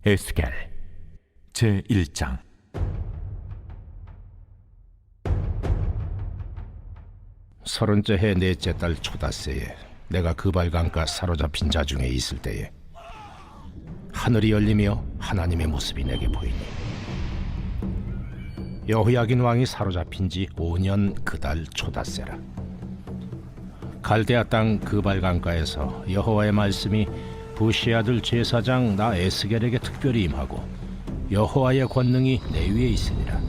에스겔 제1장. 서른째 해 넷째 달 초닷새에 내가 그발강가 사로잡힌 자 중에 있을 때에 하늘이 열리며 하나님의 모습이 내게 보이니, 여호야긴 왕이 사로잡힌 지 5년 그 달 초닷새라. 갈대아 땅 그발강가에서 여호와의 말씀이 부시 아들 제사장 나 에스겔에게 특별히 임하고 여호와의 권능이 내 위에 있으니라.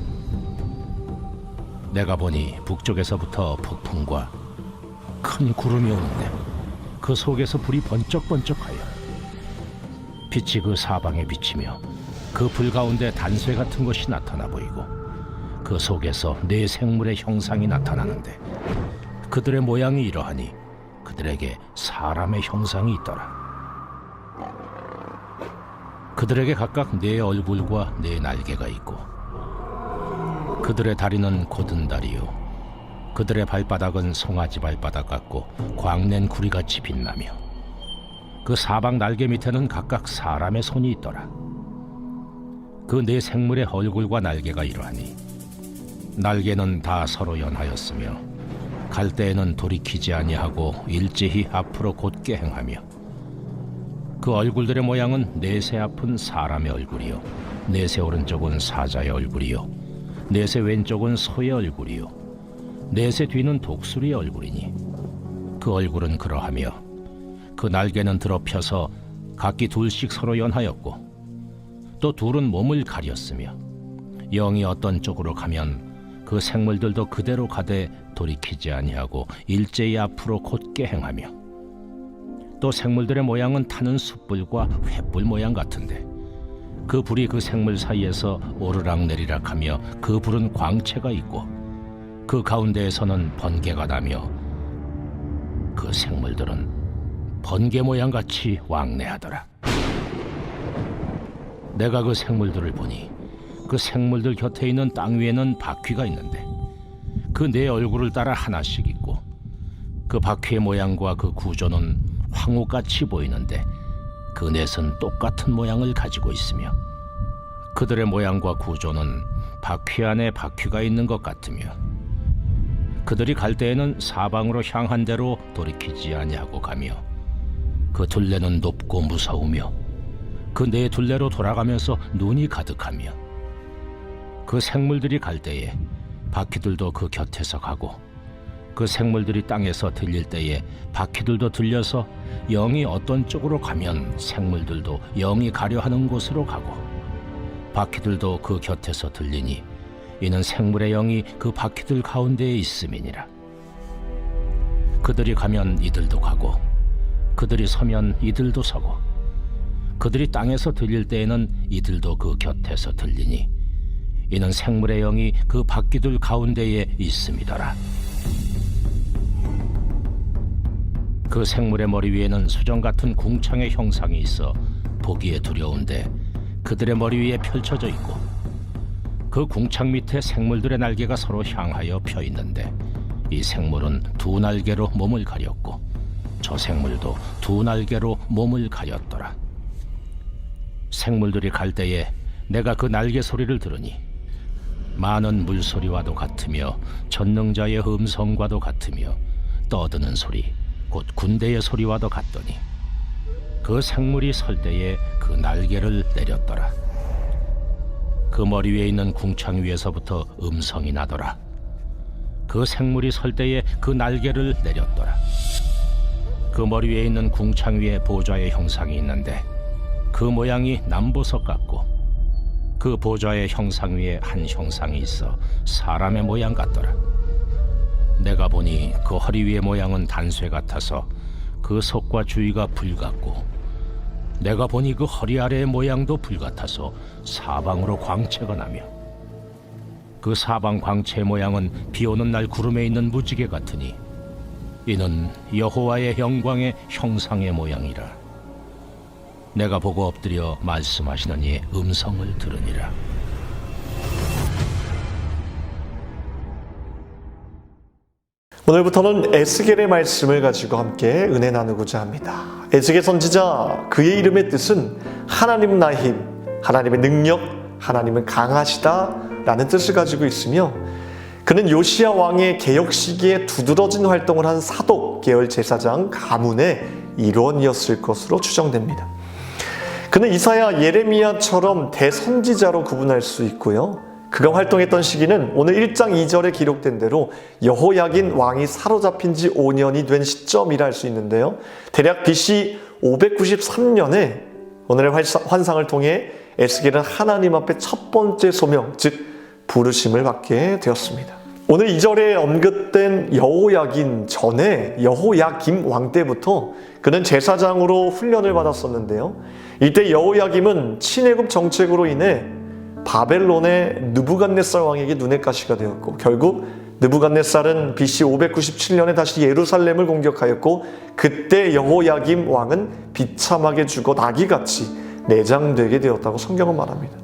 내가 보니 북쪽에서부터 폭풍과 큰 구름이 오는데 그 속에서 불이 번쩍번쩍하여 빛이 그 사방에 비치며 그 불 가운데 단쇠 같은 것이 나타나 보이고 그 속에서 네 생물의 형상이 나타나는데 그들의 모양이 이러하니 그들에게 사람의 형상이 있더라. 그들에게 각각 네 얼굴과 네 날개가 있고 그들의 다리는 곧은 다리요 그들의 발바닥은 송아지 발바닥 같고 광낸 구리같이 빛나며 그 사방 날개 밑에는 각각 사람의 손이 있더라. 그 네 생물의 얼굴과 날개가 이러하니 날개는 다 서로 연하였으며 갈 때에는 돌이키지 아니하고 일제히 앞으로 곧게 행하며 그 얼굴들의 모양은 넷의 앞은 사람의 얼굴이요 넷의 오른쪽은 사자의 얼굴이요 넷의 왼쪽은 소의 얼굴이요 넷의 뒤는 독수리의 얼굴이니 그 얼굴은 그러하며 그 날개는 들어 펴서 각기 둘씩 서로 연하였고 또 둘은 몸을 가렸으며 영이 어떤 쪽으로 가면 그 생물들도 그대로 가되 돌이키지 아니하고 일제히 앞으로 곧게 행하며 또 생물들의 모양은 타는 숯불과 횃불 모양 같은데 그 불이 그 생물 사이에서 오르락 내리락 하며 그 불은 광채가 있고 그 가운데에서는 번개가 나며 그 생물들은 번개 모양같이 왕래하더라. 내가 그 생물들을 보니 그 생물들 곁에 있는 땅 위에는 바퀴가 있는데 그 네 얼굴을 따라 하나씩 있고 그 바퀴의 모양과 그 구조는 황후같이 보이는데 그 넷은 똑같은 모양을 가지고 있으며 그들의 모양과 구조는 바퀴 안에 바퀴가 있는 것 같으며 그들이 갈 때에는 사방으로 향한 대로 돌이키지 아니하고 가며 그 둘레는 높고 무서우며 그 네 둘레로 돌아가면서 눈이 가득하며 그 생물들이 갈 때에 바퀴들도 그 곁에서 가고 그 생물들이 땅에서 들릴 때에 바퀴들도 들려서 영이 어떤 쪽으로 가면 생물들도 영이 가려 하는 곳으로 가고 바퀴들도 그 곁에서 들리니 이는 생물의 영이 그 바퀴들 가운데에 있음이니라. 그들이 가면 이들도 가고 그들이 서면 이들도 서고 그들이 땅에서 들릴 때에는 이들도 그 곁에서 들리니 이는 생물의 영이 그 바퀴들 가운데에 있음이더라. 그 생물의 머리 위에는 수정 같은 궁창의 형상이 있어 보기에 두려운데 그들의 머리 위에 펼쳐져 있고 그 궁창 밑에 생물들의 날개가 서로 향하여 펴 있는데 이 생물은 두 날개로 몸을 가렸고 저 생물도 두 날개로 몸을 가렸더라. 생물들이 갈 때에 내가 그 날개 소리를 들으니 많은 물소리와도 같으며 전능자의 음성과도 같으며 떠드는 소리 곧 군대의 소리와도 같더니 그 생물이 설 때에 그 날개를 내렸더라. 그 머리 위에 있는 궁창 위에서부터 음성이 나더라. 그 생물이 설 때에 그 날개를 내렸더라. 그 머리 위에 있는 궁창 위에 보좌의 형상이 있는데 그 모양이 남보석 같고 그 보좌의 형상 위에 한 형상이 있어 사람의 모양 같더라. 내가 보니 그 허리 위의 모양은 단쇠 같아서 그 속과 주위가 불 같고 내가 보니 그 허리 아래의 모양도 불 같아서 사방으로 광채가 나며 그 사방 광채의 모양은 비 오는 날 구름에 있는 무지개 같으니 이는 여호와의 영광의 형상의 모양이라. 내가 보고 엎드려 말씀하시는 이의 음성을 들으니라. 오늘부터는 에스겔의 말씀을 가지고 함께 은혜 나누고자 합니다. 에스겔 선지자, 그의 이름의 뜻은 하나님 나 힘, 하나님의 능력, 하나님은 강하시다라는 뜻을 가지고 있으며 그는 요시야 왕의 개혁 시기에 두드러진 활동을 한 사독 계열 제사장 가문의 일원이었을 것으로 추정됩니다. 그는 이사야, 예레미야처럼 대선지자로 구분할 수 있고요. 그가 활동했던 시기는 오늘 1장 2절에 기록된 대로 여호야긴 왕이 사로잡힌 지 5년이 된 시점이라 할 수 있는데요. 대략 BC 593년에 오늘의 환상을 통해 에스겔은 하나님 앞에 첫 번째 소명, 즉 부르심을 받게 되었습니다. 오늘 2절에 언급된 여호야긴 전에 여호야김 왕 때부터 그는 제사장으로 훈련을 받았었는데요. 이때 여호야김은 친애국 정책으로 인해 바벨론의 느부갓네살 왕에게 눈의 가시가 되었고 결국 느부갓네살은 BC 597년에 다시 예루살렘을 공격하였고 그때 여호야김 왕은 비참하게 죽어 나귀같이 내장되게 되었다고 성경은 말합니다.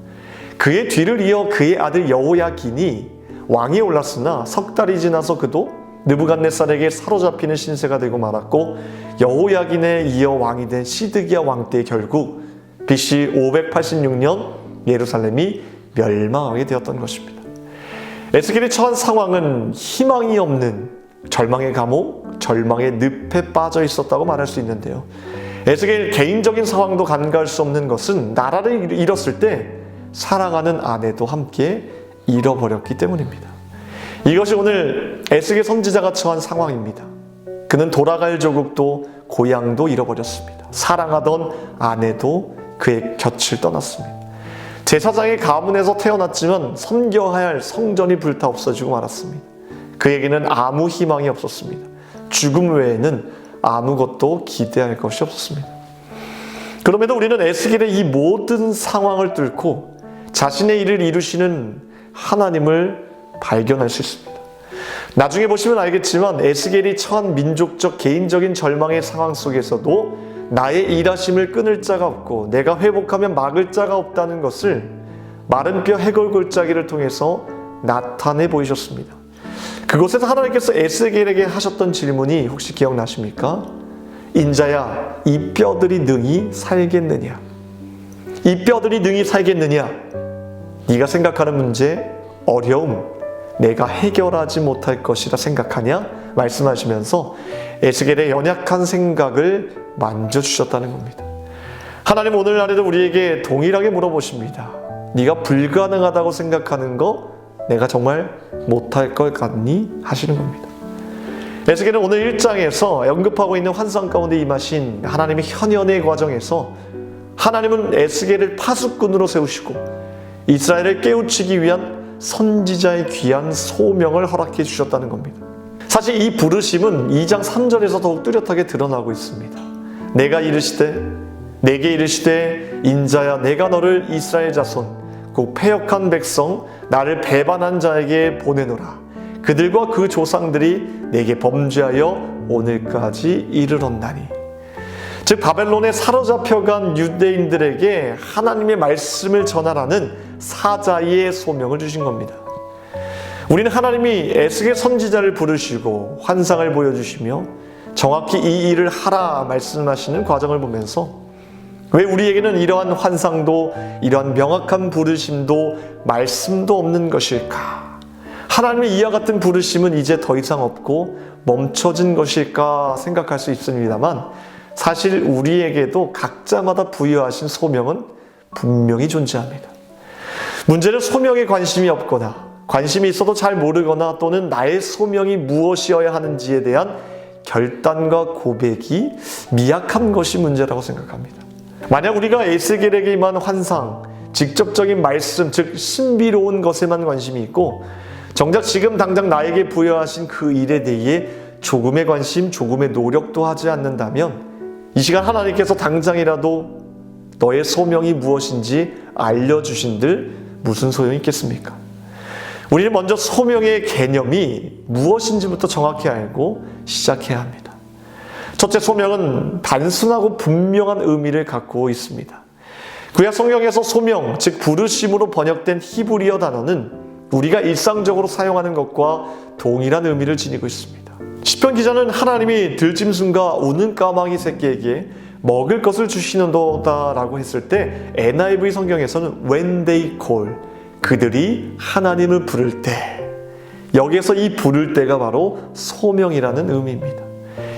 그의 뒤를 이어 그의 아들 여호야긴이 왕이 올랐으나 석 달이 지나서 그도 느부갓네살에게 사로잡히는 신세가 되고 말았고 여호야긴에 이어 왕이 된 시드기야 왕 때 결국 BC 586년 예루살렘이 멸망하게 되었던 것입니다. 에스겔이 처한 상황은 희망이 없는 절망의 감옥, 절망의 늪에 빠져 있었다고 말할 수 있는데요. 에스겔 개인적인 상황도 간과할 수 없는 것은 나라를 잃었을 때 사랑하는 아내도 함께 잃어버렸기 때문입니다. 이것이 오늘 에스겔 선지자가 처한 상황입니다. 그는 돌아갈 조국도 고향도 잃어버렸습니다. 사랑하던 아내도 그의 곁을 떠났습니다. 제사장의 가문에서 태어났지만 섬겨야 할 성전이 불타 없어지고 말았습니다. 그에게는 아무 희망이 없었습니다. 죽음 외에는 아무것도 기대할 것이 없었습니다. 그럼에도 우리는 에스겔의 이 모든 상황을 뚫고 자신의 일을 이루시는 하나님을 발견할 수 있습니다. 나중에 보시면 알겠지만 에스겔이 처한 민족적 개인적인 절망의 상황 속에서도 나의 일하심을 끊을 자가 없고 내가 회복하면 막을 자가 없다는 것을 마른 뼈 해골골짜기를 통해서 나타내 보이셨습니다. 그곳에서 하나님께서 에스겔에게 하셨던 질문이 혹시 기억나십니까? 인자야, 이 뼈들이 능히 살겠느냐? 이 뼈들이 능히 살겠느냐? 네가 생각하는 문제, 어려움, 내가 해결하지 못할 것이라 생각하냐? 말씀하시면서 에스겔의 연약한 생각을 만져주셨다는 겁니다. 하나님 오늘날에도 우리에게 동일하게 물어보십니다. 네가 불가능하다고 생각하는 거 내가 정말 못할 것 같니? 하시는 겁니다. 에스겔은 오늘 1장에서 언급하고 있는 환상 가운데 임하신 하나님의 현현의 과정에서 하나님은 에스겔을 파수꾼으로 세우시고 이스라엘을 깨우치기 위한 선지자의 귀한 소명을 허락해 주셨다는 겁니다. 사실 이 부르심은 2장 3절에서 더욱 뚜렷하게 드러나고 있습니다. 내가 이르시되 내게 이르시되 인자야 내가 너를 이스라엘 자손 곧 패역한 백성 나를 배반한 자에게 보내노라. 그들과 그 조상들이 내게 범죄하여 오늘까지 이르렀나니. 즉 바벨론에 사로잡혀간 유대인들에게 하나님의 말씀을 전하라는 사자의 소명을 주신 겁니다. 우리는 하나님이 에스겔 선지자를 부르시고 환상을 보여주시며 정확히 이 일을 하라 말씀하시는 과정을 보면서 왜 우리에게는 이러한 환상도 이러한 명확한 부르심도 말씀도 없는 것일까? 하나님의 이와 같은 부르심은 이제 더 이상 없고 멈춰진 것일까 생각할 수 있습니다만 사실 우리에게도 각자마다 부여하신 소명은 분명히 존재합니다. 문제는 소명에 관심이 없거나 관심이 있어도 잘 모르거나 또는 나의 소명이 무엇이어야 하는지에 대한 결단과 고백이 미약한 것이 문제라고 생각합니다. 만약 우리가 에스겔에게 임한 환상, 직접적인 말씀, 즉 신비로운 것에만 관심이 있고 정작 지금 당장 나에게 부여하신 그 일에 대해 조금의 관심, 조금의 노력도 하지 않는다면 이 시간 하나님께서 당장이라도 너의 소명이 무엇인지 알려주신들 무슨 소용이 있겠습니까? 우리는 먼저 소명의 개념이 무엇인지부터 정확히 알고 시작해야 합니다. 첫째, 소명은 단순하고 분명한 의미를 갖고 있습니다. 구약 성경에서 소명, 즉 부르심으로 번역된 히브리어 단어는 우리가 일상적으로 사용하는 것과 동일한 의미를 지니고 있습니다. 시편 기자는 하나님이 들짐승과 우는 까마귀 새끼에게 먹을 것을 주시는도다라고 했을 때 NIV 성경에서는 when they call, 그들이 하나님을 부를 때, 여기에서 이 부를 때가 바로 소명이라는 의미입니다.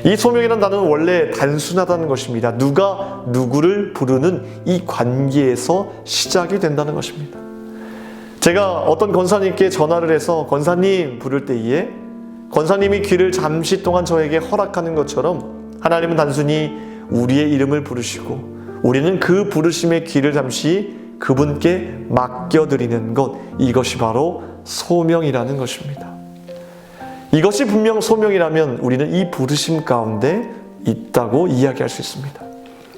이 소명이라는 단어는 원래 단순하다는 것입니다. 누가 누구를 부르는 이 관계에서 시작이 된다는 것입니다. 제가 어떤 권사님께 전화를 해서 권사님 부를 때에 권사님이 귀를 잠시 동안 저에게 허락하는 것처럼 하나님은 단순히 우리의 이름을 부르시고 우리는 그 부르심의 귀를 잠시 그분께 맡겨드리는 것, 이것이 바로 소명이라는 것입니다. 이것이 분명 소명이라면 우리는 이 부르심 가운데 있다고 이야기할 수 있습니다.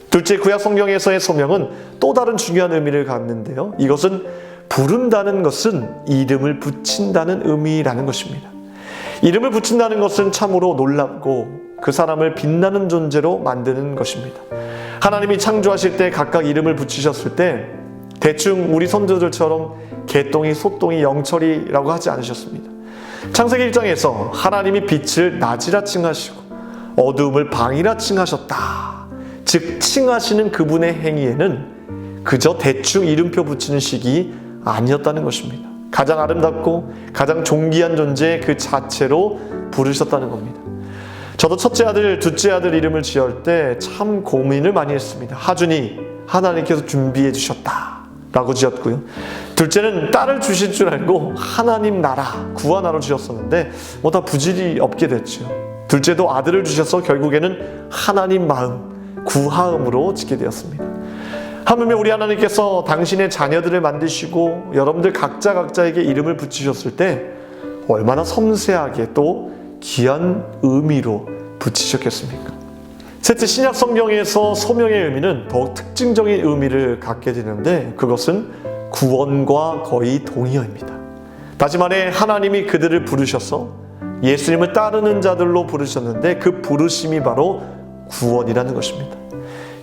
둘째, 구약 성경에서의 소명은 또 다른 중요한 의미를 갖는데요. 이것은 부른다는 것은 이름을 붙인다는 의미라는 것입니다. 이름을 붙인다는 것은 참으로 놀랍고 그 사람을 빛나는 존재로 만드는 것입니다. 하나님이 창조하실 때 각각 이름을 붙이셨을 때 대충 우리 선조들처럼 개똥이, 소똥이, 영철이라고 하지 않으셨습니다. 창세기 1장에서 하나님이 빛을 낮이라 칭하시고 어두움을 방이라 칭하셨다. 즉 칭하시는 그분의 행위에는 그저 대충 이름표 붙이는 식이 아니었다는 것입니다. 가장 아름답고 가장 존귀한 존재 그 자체로 부르셨다는 겁니다. 저도 첫째 아들, 둘째 아들 이름을 지을 때 참 고민을 많이 했습니다. 하준이 하나님께서 준비해 주셨다 라고 지었고요. 둘째는 딸을 주실 줄 알고 하나님 나라, 구하나로 지었었는데 다 부질이 없게 됐죠. 둘째도 아들을 주셔서 결국에는 하나님 마음, 구하음으로 짓게 되었습니다. 하물며 우리 하나님께서 당신의 자녀들을 만드시고 여러분들 각자에게 이름을 붙이셨을 때 얼마나 섬세하게 또 귀한 의미로 붙이셨겠습니까? 셋째, 신약 성경에서 소명의 의미는 더욱 특징적인 의미를 갖게 되는데 그것은 구원과 거의 동의어입니다. 다시 말해 하나님이 그들을 부르셔서 예수님을 따르는 자들로 부르셨는데 그 부르심이 바로 구원이라는 것입니다.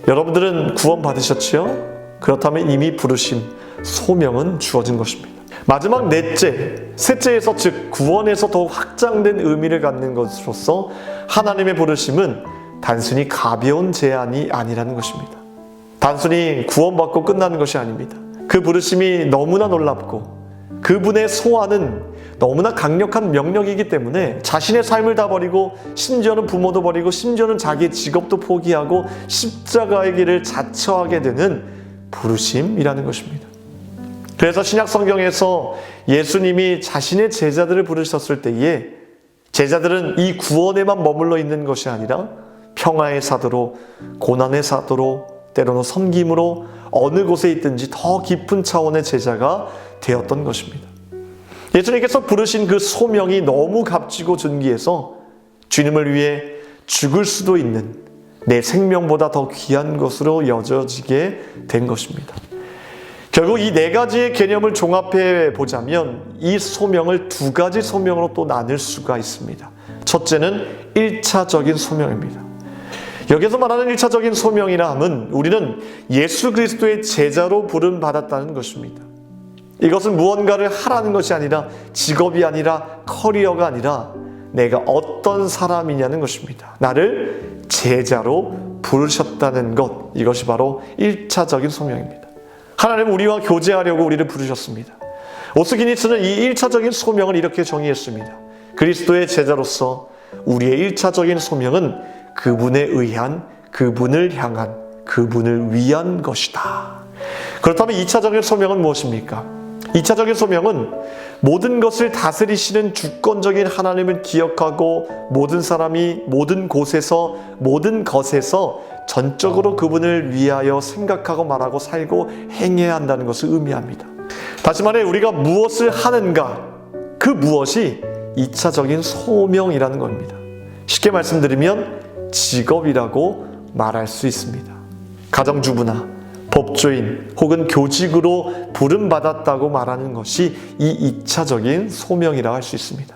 여러분들은 구원 받으셨지요? 그렇다면 이미 부르심, 소명은 주어진 것입니다. 마지막 넷째, 셋째에서 즉 구원에서 더욱 확장된 의미를 갖는 것으로서 하나님의 부르심은 단순히 가벼운 제안이 아니라는 것입니다. 단순히 구원받고 끝나는 것이 아닙니다. 그 부르심이 너무나 놀랍고 그분의 소원은 너무나 강력한 명령이기 때문에 자신의 삶을 다 버리고 심지어는 부모도 버리고 심지어는 자기의 직업도 포기하고 십자가의 길을 자처하게 되는 부르심이라는 것입니다. 그래서 신약 성경에서 예수님이 자신의 제자들을 부르셨을 때에 제자들은 이 구원에만 머물러 있는 것이 아니라 평화의 사도로, 고난의 사도로, 때로는 섬김으로 어느 곳에 있든지 더 깊은 차원의 제자가 되었던 것입니다. 예수님께서 부르신 그 소명이 너무 값지고 존귀해서 주님을 위해 죽을 수도 있는 내 생명보다 더 귀한 것으로 여겨지게 된 것입니다. 결국 이 네 가지의 개념을 종합해 보자면 이 소명을 두 가지 소명으로 또 나눌 수가 있습니다. 첫째는 1차적인 소명입니다. 여기서 말하는 1차적인 소명이라 함은 우리는 예수 그리스도의 제자로 부름받았다는 것입니다. 이것은 무언가를 하라는 것이 아니라 직업이 아니라 커리어가 아니라 내가 어떤 사람이냐는 것입니다. 나를 제자로 부르셨다는 것, 이것이 바로 1차적인 소명입니다. 하나님은 우리와 교제하려고 우리를 부르셨습니다. 오스기니스는 이 1차적인 소명을 이렇게 정의했습니다. 그리스도의 제자로서 우리의 1차적인 소명은 그분에 의한, 그분을 향한, 그분을 위한 것이다. 그렇다면 2차적인 소명은 무엇입니까? 2차적인 소명은 모든 것을 다스리시는 주권적인 하나님을 기억하고 모든 사람이 모든 곳에서 모든 것에서 전적으로 그분을 위하여 생각하고 말하고 살고 행해야 한다는 것을 의미합니다. 다시 말해 우리가 무엇을 하는가, 그 무엇이 2차적인 소명이라는 겁니다. 쉽게 말씀드리면 직업이라고 말할 수 있습니다. 가정주부나 법조인 혹은 교직으로 부름받았다고 말하는 것이 이 2차적인 소명이라고 할 수 있습니다.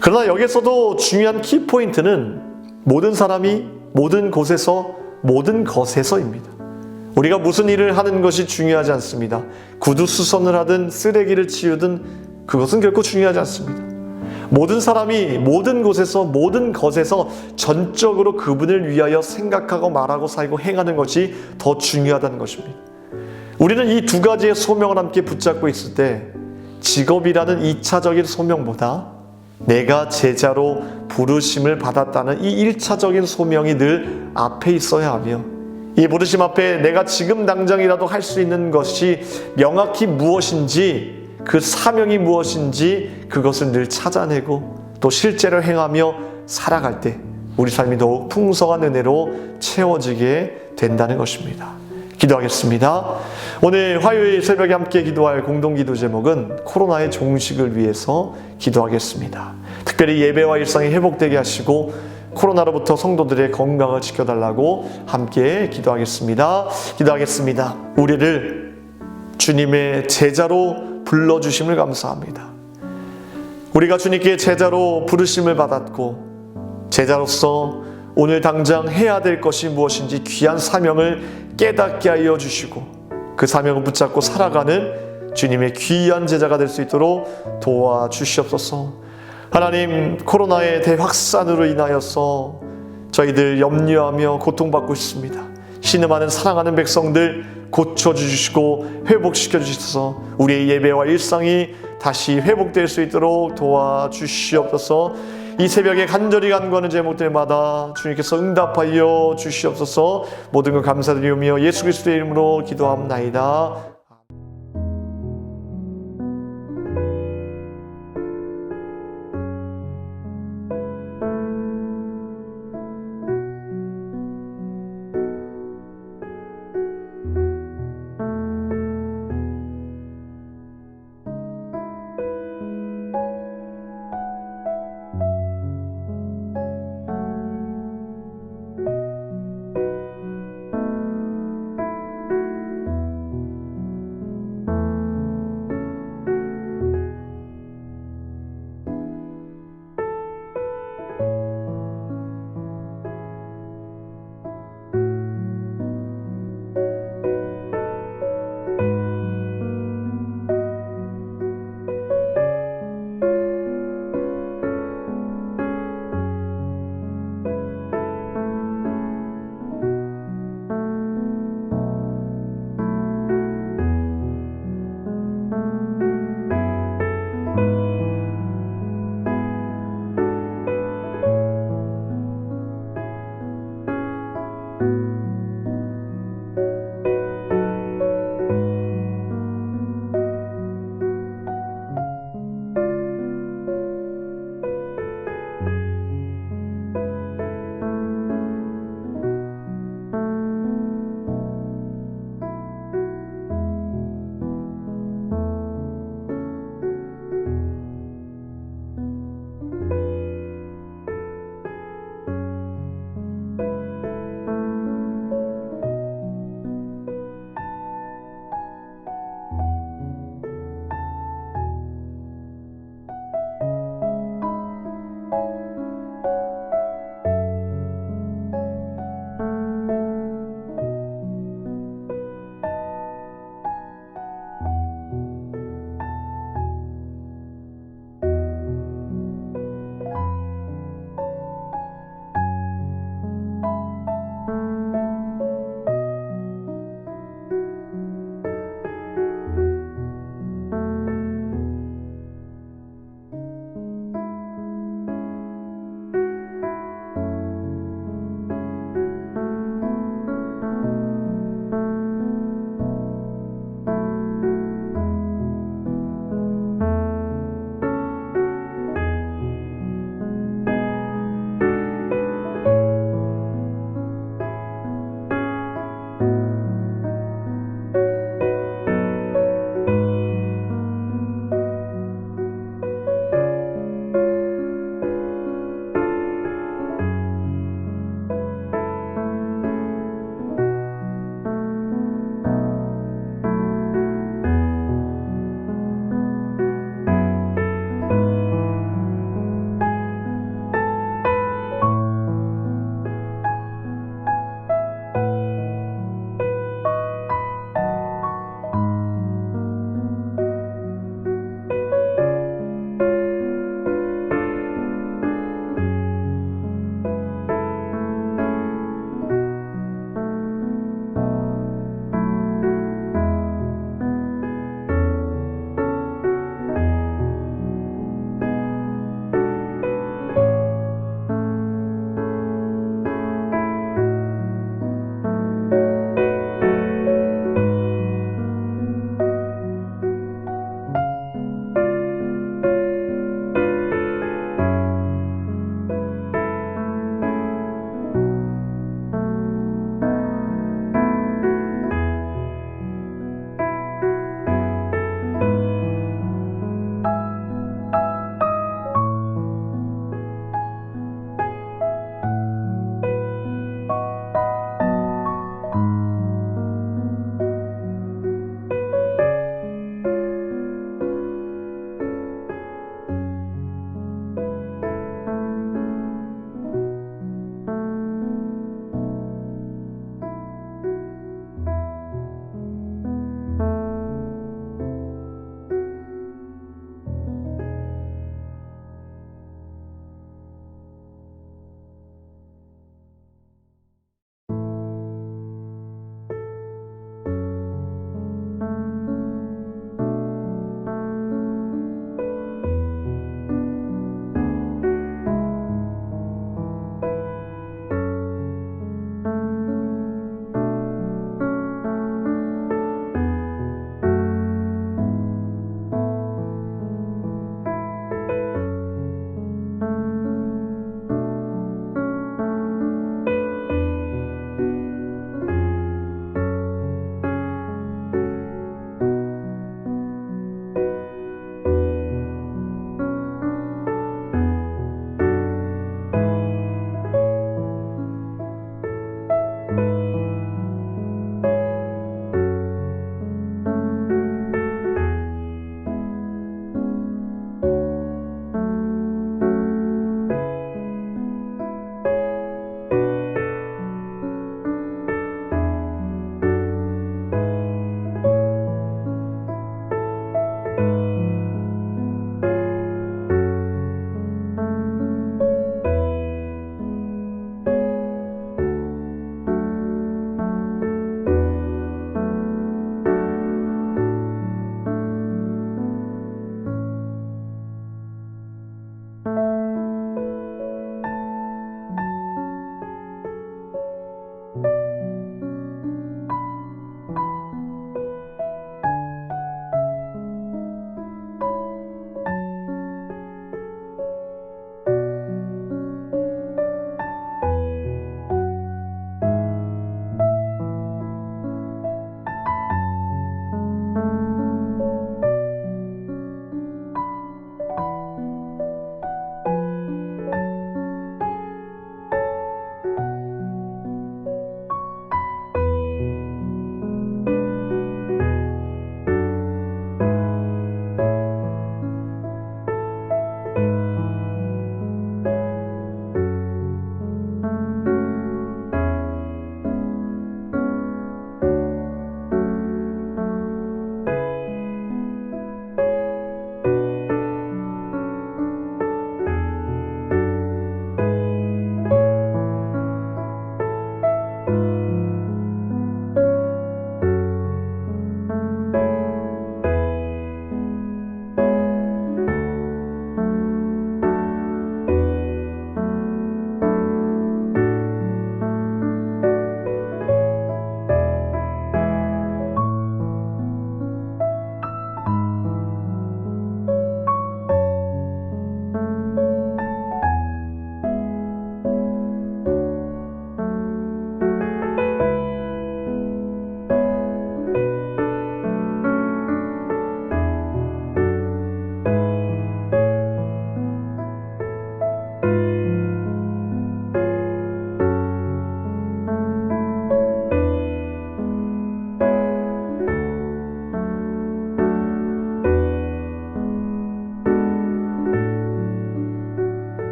그러나 여기서도 중요한 키포인트는 모든 사람이 모든 곳에서 모든 것에서입니다. 우리가 무슨 일을 하는 것이 중요하지 않습니다. 구두 수선을 하든 쓰레기를 치우든 그것은 결코 중요하지 않습니다. 모든 사람이 모든 곳에서 모든 것에서 전적으로 그분을 위하여 생각하고 말하고 살고 행하는 것이 더 중요하다는 것입니다. 우리는 이 두 가지의 소명을 함께 붙잡고 있을 때 직업이라는 2차적인 소명보다 내가 제자로 부르심을 받았다는 이 1차적인 소명이 늘 앞에 있어야 하며, 이 부르심 앞에 내가 지금 당장이라도 할 수 있는 것이 명확히 무엇인지, 그 사명이 무엇인지 그것을 늘 찾아내고 또 실제로 행하며 살아갈 때 우리 삶이 더욱 풍성한 은혜로 채워지게 된다는 것입니다. 기도하겠습니다. 오늘 화요일 새벽에 함께 기도할 공동기도 제목은 코로나의 종식을 위해서 기도하겠습니다. 특별히 예배와 일상이 회복되게 하시고 코로나로부터 성도들의 건강을 지켜달라고 함께 기도하겠습니다. 기도하겠습니다. 우리를 주님의 제자로 불러주심을 감사합니다. 우리가 주님께 제자로 부르심을 받았고 제자로서 오늘 당장 해야 될 것이 무엇인지 귀한 사명을 깨닫게 하여 주시고 그 사명을 붙잡고 살아가는 주님의 귀한 제자가 될 수 있도록 도와주시옵소서. 하나님, 코로나의 대확산으로 인하여서 저희들 염려하며 고통받고 있습니다. 신음하는 사랑하는 백성들 고쳐주시고 회복시켜 주셔서 우리의 예배와 일상이 다시 회복될 수 있도록 도와주시옵소서. 이 새벽에 간절히 간구하는 제목들마다 주님께서 응답하여 주시옵소서. 모든 것 감사드리며 예수 그리스도의 이름으로 기도합나이다.